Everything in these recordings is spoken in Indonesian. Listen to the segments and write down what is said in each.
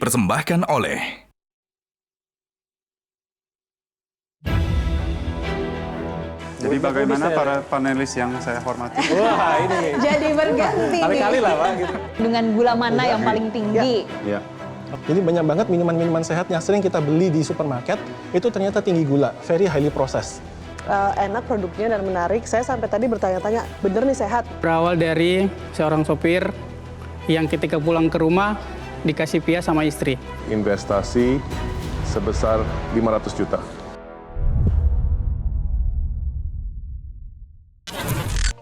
dipersembahkan oleh Jadi bagaimana para panelis yang saya hormati? Wah, ini Jadi berganti nih. kali-kali lah, Pak. Gitu. Dengan gula mana yang paling tinggi? Ya. Jadi banyak banget minuman-minuman sehat yang sering kita beli di supermarket, itu ternyata tinggi gula, very highly processed. Enak produknya dan menarik. Saya sampai tadi bertanya-tanya, bener nih sehat? Berawal dari seorang sopir yang ketika pulang ke rumah dikasih pia sama istri. Investasi sebesar 500 juta.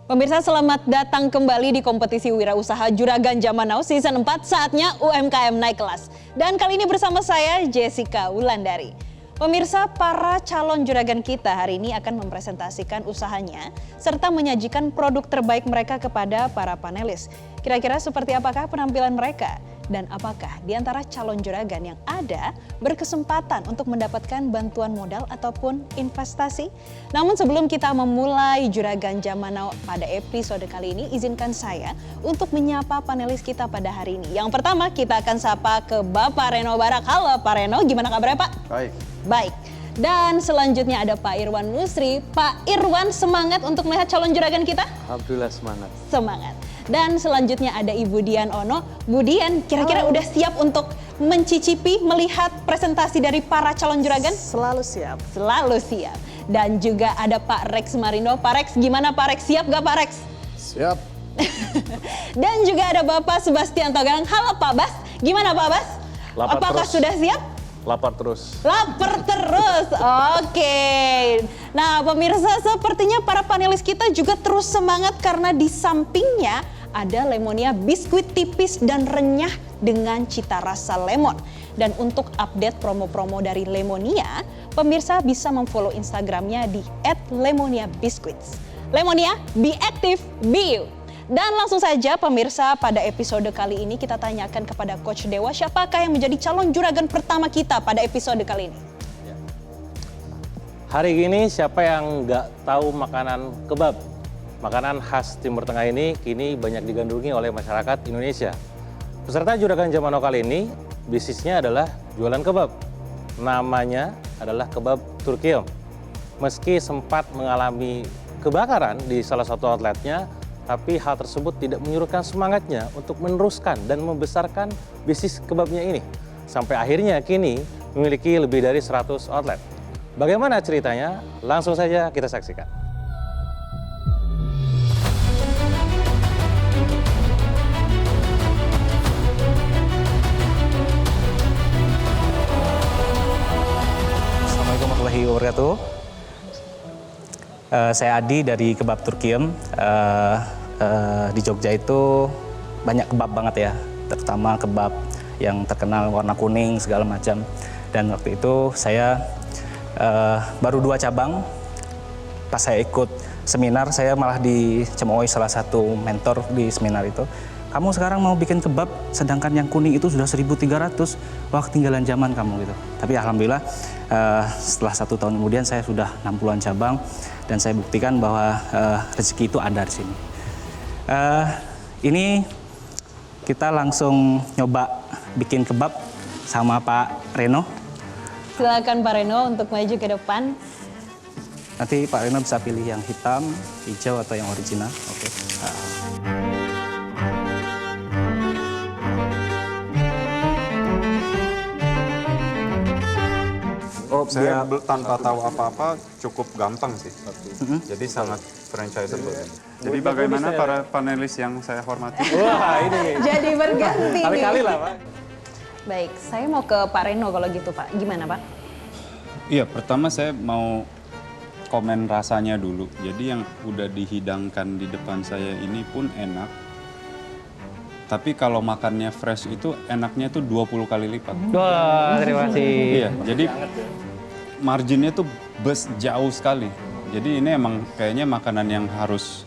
Pemirsa, selamat datang kembali di kompetisi Wirausaha Juragan Zaman Now Season 4, saatnya UMKM naik kelas. Dan kali ini bersama saya Jessica Wulandari. Pemirsa, para calon juragan kita hari ini akan mempresentasikan usahanya serta menyajikan produk terbaik mereka kepada para panelis. Kira-kira seperti apakah penampilan mereka? Dan apakah di antara calon juragan yang ada berkesempatan untuk mendapatkan bantuan modal ataupun investasi? Namun sebelum kita memulai Juragan Zaman Now pada episode kali ini, izinkan saya untuk menyapa panelis kita pada hari ini. Yang pertama kita akan sapa ke Bapak Reno Barak. Halo Pak Reno, gimana kabarnya Pak? Baik. Baik. Dan selanjutnya ada Pak Irwan Musri. Pak Irwan, semangat untuk melihat calon juragan kita? Alhamdulillah semangat. Semangat. Dan selanjutnya ada Ibu Dian Ono. Bu Dian, kira-kira udah siap untuk mencicipi, melihat presentasi dari para calon juragan? Selalu siap. Selalu siap. Dan juga ada Pak Rex Marindo. Pak Rex, gimana Pak Rex? Siap gak Pak Rex? Siap. Dan juga ada Bapak Sebastian Togang. Halo Pak Bas, gimana Pak Bas? Lapar Apakah terus. sudah siap? Lapar terus. Lapar terus, oke. Nah pemirsa, sepertinya para panelis kita juga terus semangat karena di sampingnya ada Lemonia biskuit tipis dan renyah dengan cita rasa lemon. Dan untuk update promo-promo dari Lemonia, pemirsa bisa memfollow Instagramnya di @lemoniabiscuits. Lemonia, be active, be you. Dan langsung saja pemirsa, pada episode kali ini kita tanyakan kepada Coach Dewa, siapakah yang menjadi calon juragan pertama kita pada episode kali ini? Hari ini siapa yang nggak tahu makanan kebab? Makanan khas Timur Tengah ini kini banyak digandrungi oleh masyarakat Indonesia. Peserta Juragan Zaman Now kali ini bisnisnya adalah jualan kebab. Namanya adalah kebab Turkiyom. Meski sempat mengalami kebakaran di salah satu outletnya, tapi hal tersebut tidak menyurutkan semangatnya untuk meneruskan dan membesarkan bisnis kebabnya ini. Sampai akhirnya kini memiliki lebih dari 100 outlet. Bagaimana ceritanya? Langsung saja kita saksikan. Assalamualaikum warahmatullahi wabarakatuh. Saya Adi dari Kebab Turkiyom. Di Jogja itu banyak kebab banget ya, terutama kebab yang terkenal warna kuning segala macam. Dan waktu itu saya baru 2 cabang. Pas saya ikut seminar, saya malah dicemoohi salah satu mentor di seminar itu. Kamu sekarang mau bikin kebab, sedangkan yang kuning itu sudah 1.300, wah ketinggalan zaman kamu gitu. Tapi alhamdulillah setelah 1 tahun kemudian saya sudah 60-an cabang dan saya buktikan bahwa rezeki itu ada di sini. Ini kita langsung nyoba bikin kebab sama Pak Reno. Silakan Pak Reno untuk maju ke depan. Nanti Pak Reno bisa pilih yang hitam, hijau, atau yang original. Oke. Saya tanpa tahu apa-apa cukup gampang sih. Jadi sangat franchiseable. Jadi bagaimana para panelis yang saya hormati? Wah, ini Jadi berganti kali-kali nih. lah, Pak. Baik, saya mau ke Pak Reno kalau gitu Pak. Gimana Pak? Iya, pertama saya mau komen rasanya dulu. Jadi yang udah dihidangkan di depan saya ini pun enak. Tapi kalau makannya fresh itu enaknya tuh 20 kali lipat. Wah, terima kasih. Iya, jadi marginnya tuh jauh sekali. Jadi ini emang kayaknya makanan yang harus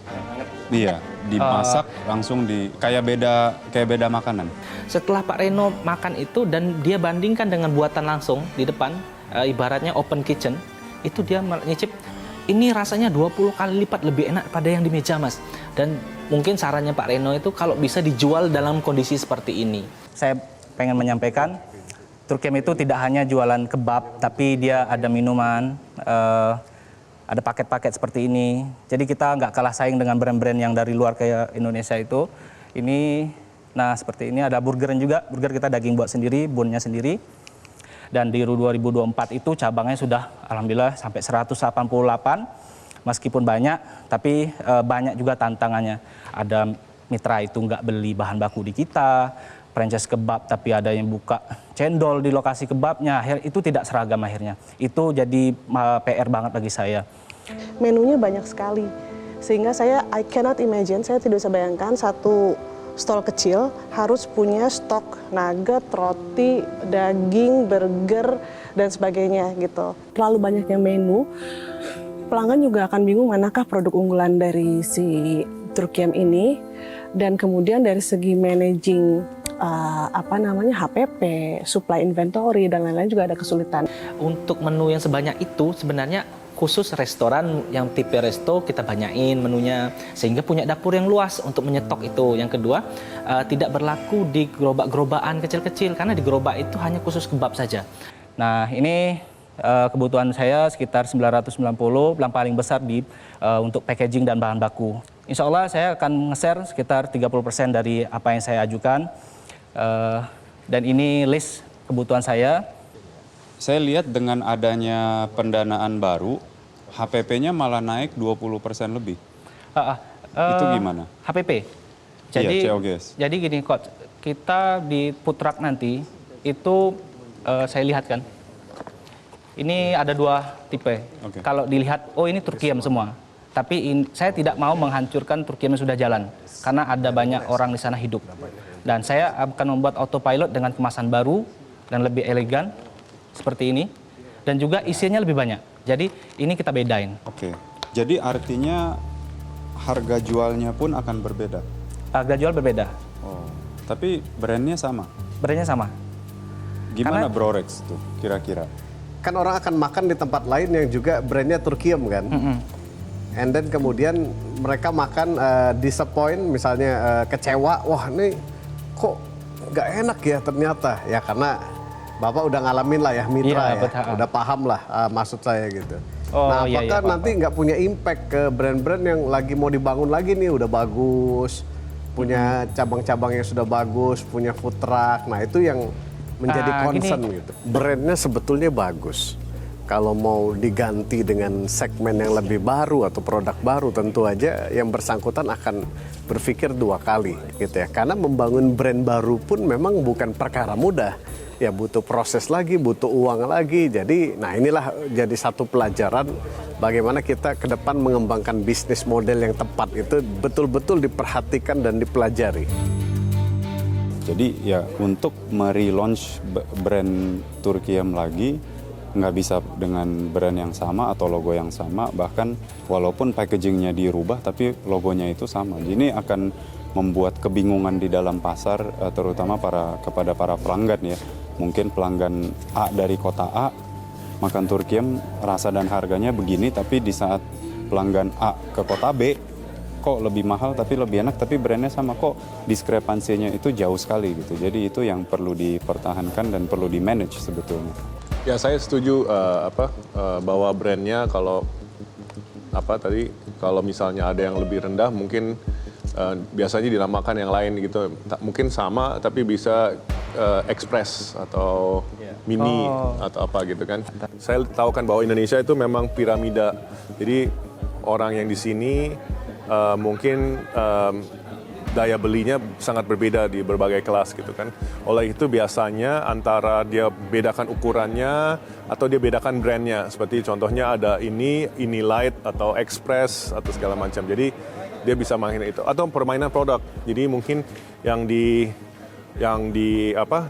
dimasak langsung kayak beda makanan. Setelah Pak Reno makan itu dan dia bandingkan dengan buatan langsung di depan, ibaratnya open kitchen, itu dia nyicip, ini rasanya 20 kali lipat lebih enak pada yang di meja Mas. Dan mungkin sarannya Pak Reno itu kalau bisa dijual dalam kondisi seperti ini. Saya pengen menyampaikan Turkiem itu tidak hanya jualan kebab, tapi dia ada minuman, ada paket-paket seperti ini. Jadi kita nggak kalah saing dengan brand-brand yang dari luar kayak Indonesia itu. Ini, nah seperti ini ada burgeran juga. Burger kita daging buat sendiri, bunnya sendiri. Dan di 2024 itu cabangnya sudah alhamdulillah sampai 188. Meskipun banyak, tapi banyak juga tantangannya. Ada mitra itu nggak beli bahan baku di kita, franchise kebab tapi ada yang buka cendol di lokasi kebabnya, itu tidak seragam akhirnya. Itu jadi PR banget bagi saya. Menunya banyak sekali, sehingga I cannot imagine, saya tidak bisa bayangkan satu stall kecil harus punya stok nugget, roti, daging, burger, dan sebagainya gitu. Terlalu banyaknya menu, pelanggan juga akan bingung manakah produk unggulan dari si Turkiem ini, dan kemudian dari segi managing HPP, supply inventory, dan lain-lain juga ada kesulitan. Untuk menu yang sebanyak itu sebenarnya khusus restoran yang tipe resto kita banyain menunya sehingga punya dapur yang luas untuk menyetok itu. Yang kedua, tidak berlaku di gerobak-gerobakan kecil-kecil karena di gerobak itu hanya khusus kebab saja. Nah ini kebutuhan saya sekitar 990, yang paling besar untuk packaging dan bahan baku. Insya Allah saya akan nge-share sekitar 30% dari apa yang saya ajukan. Dan ini list kebutuhan saya. Saya lihat dengan adanya pendanaan baru, HPP-nya malah naik 20% lebih. Itu gimana? HPP. Jadi, iya, COGS. Jadi gini, Coach, kita di food truck nanti itu saya lihat kan, ini ada 2 tipe. Okay. Kalau dilihat, oh ini Turkiem semua. Tapi saya tidak mau menghancurkan Turkiem yang sudah jalan, karena ada banyak orang di sana hidup. Dan saya akan membuat autopilot dengan kemasan baru dan lebih elegan seperti ini, dan juga isinya lebih banyak. Jadi ini kita bedain. Oke. Jadi artinya harga jualnya pun akan berbeda. Harga jual berbeda. Oh. Tapi brandnya sama. Brandnya sama. Gimana Brorex tuh kira-kira? Kan orang akan makan di tempat lain yang juga brandnya Turkiem kan. And then kemudian mereka makan disappoint, misalnya kecewa, wah ini kok nggak enak ya ternyata. Ya karena Bapak udah ngalamin lah ya mitra ya, udah paham lah maksud saya gitu. Nah apakah nanti nggak punya impact ke brand-brand yang lagi mau dibangun lagi nih, udah bagus, punya cabang-cabang yang sudah bagus, punya food truck, nah itu yang menjadi concern gitu. Brandnya sebetulnya bagus. Kalau mau diganti dengan segmen yang lebih baru atau produk baru, tentu aja yang bersangkutan akan berpikir 2 kali gitu ya. Karena membangun brand baru pun memang bukan perkara mudah. Ya butuh proses lagi, butuh uang lagi. Jadi, nah inilah jadi satu pelajaran bagaimana kita ke depan mengembangkan bisnis model yang tepat itu betul-betul diperhatikan dan dipelajari. Jadi ya untuk merelaunch brand Turkiem lagi, nggak bisa dengan brand yang sama atau logo yang sama, bahkan walaupun packagingnya dirubah tapi logonya itu sama. Jadi ini akan membuat kebingungan di dalam pasar, terutama kepada para pelanggan ya. Mungkin pelanggan A dari kota A makan Turkiem rasa dan harganya begini, tapi di saat pelanggan A ke kota B kok lebih mahal tapi lebih enak, tapi brandnya sama, kok diskrepansinya itu jauh sekali gitu. Jadi itu yang perlu dipertahankan dan perlu di-manage sebetulnya. Ya saya setuju bahwa brandnya kalau kalau misalnya ada yang lebih rendah mungkin biasanya dinamakan yang lain gitu, mungkin sama tapi bisa Express atau Mini atau apa gitu kan. Saya tahu kan bahwa Indonesia itu memang piramida, jadi orang yang di sini mungkin daya belinya sangat berbeda di berbagai kelas gitu kan. Oleh itu biasanya antara dia bedakan ukurannya atau dia bedakan brandnya. Seperti contohnya ada ini light atau express atau segala macam. Jadi dia bisa main itu atau permainan produk. Jadi mungkin yang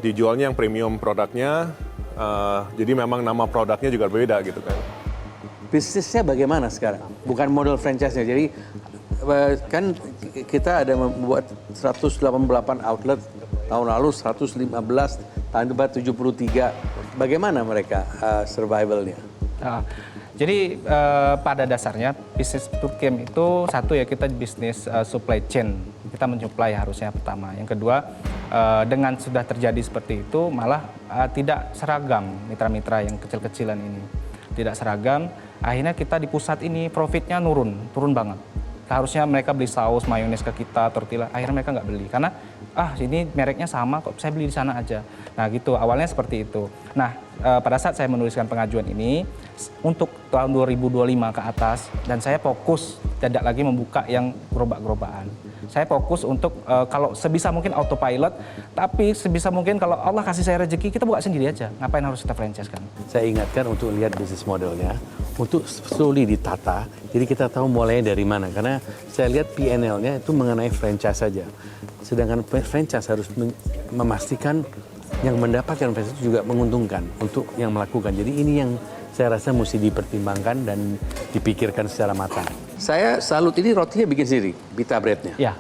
dijualnya yang premium produknya. Jadi memang nama produknya juga berbeda gitu kan. Bisnisnya bagaimana sekarang? Bukan model franchise-nya. Jadi kan kita ada membuat 188 outlet, tahun lalu 115, tahun depan 73. Bagaimana mereka survivalnya? Jadi pada dasarnya bisnis Turkiem itu satu ya, kita bisnis supply chain. kita menyuplai harusnya pertama. Yang kedua, dengan sudah terjadi seperti itu malah tidak seragam mitra-mitra yang kecil-kecilan ini. Tidak seragam, akhirnya kita di pusat ini profitnya turun banget. Harusnya mereka beli saus, mayones ke kita, tortilla, akhirnya mereka nggak beli. Karena, ini mereknya sama kok, saya beli di sana aja. Nah gitu, awalnya seperti itu. Nah, pada saat saya menuliskan pengajuan ini, untuk tahun 2025 ke atas, dan saya fokus tidak lagi membuka yang gerobak-gerobakan. Saya fokus untuk kalau sebisa mungkin autopilot, tapi sebisa mungkin kalau Allah kasih saya rezeki, kita buka sendiri aja. Ngapain harus kita franchise kan? Saya ingatkan untuk lihat bisnis modelnya, untuk slowly ditata, jadi kita tahu mulainya dari mana. Karena saya lihat PNL-nya itu mengenai franchise saja. Sedangkan franchise harus memastikan yang mendapatkan franchise itu juga menguntungkan untuk yang melakukan. Jadi ini yang saya rasa mesti dipertimbangkan dan dipikirkan secara matang. Saya salut, ini rotinya bikin sendiri, pita breadnya. Ya.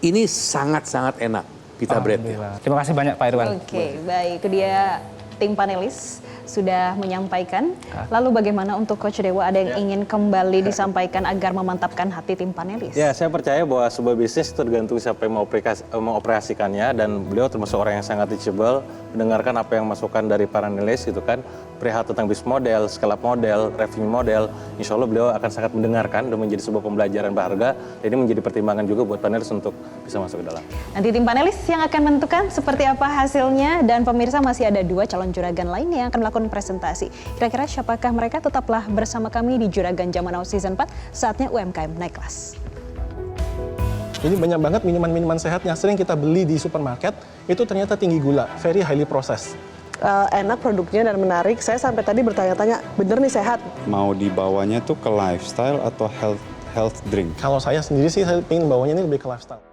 Ini sangat-sangat enak, pita breadnya. Terima kasih banyak Pak Irwan. Oke, baik. Itu dia tim panelis sudah menyampaikan. Lalu bagaimana untuk Coach Dewa, ada yang ingin kembali disampaikan agar memantapkan hati tim panelis? Ya, saya percaya bahwa sebuah bisnis tergantung siapa yang mengoperasikannya, dan beliau termasuk orang yang sangat teachable, mendengarkan apa yang masukan dari para panelis gitu kan, perihal tentang bisnis model, scale up model, revenue model. Insya Allah beliau akan sangat mendengarkan dan menjadi sebuah pembelajaran berharga. Dan ini menjadi pertimbangan juga buat panelis untuk bisa masuk ke dalam. Nanti tim panelis yang akan menentukan seperti apa hasilnya, dan pemirsa masih ada 2 calon juragan lainnya yang akan melakukan presentasi. Kira-kira siapakah mereka? Tetaplah bersama kami di Juragan Zaman Now Season 4, saatnya UMKM naik kelas. Jadi banyak banget minuman-minuman sehat yang sering kita beli di supermarket, itu ternyata tinggi gula, very highly processed. Enak produknya dan menarik. Saya sampai tadi bertanya-tanya, bener nih sehat? Mau dibawanya tuh ke lifestyle atau health drink? Kalau saya sendiri sih, saya ingin bawanya ini lebih ke lifestyle.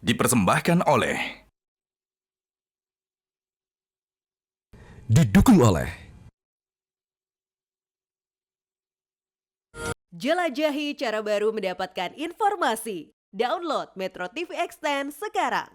Dipersembahkan oleh, didukung oleh jelajahi cara baru mendapatkan informasi. Download Metro TV Extend sekarang.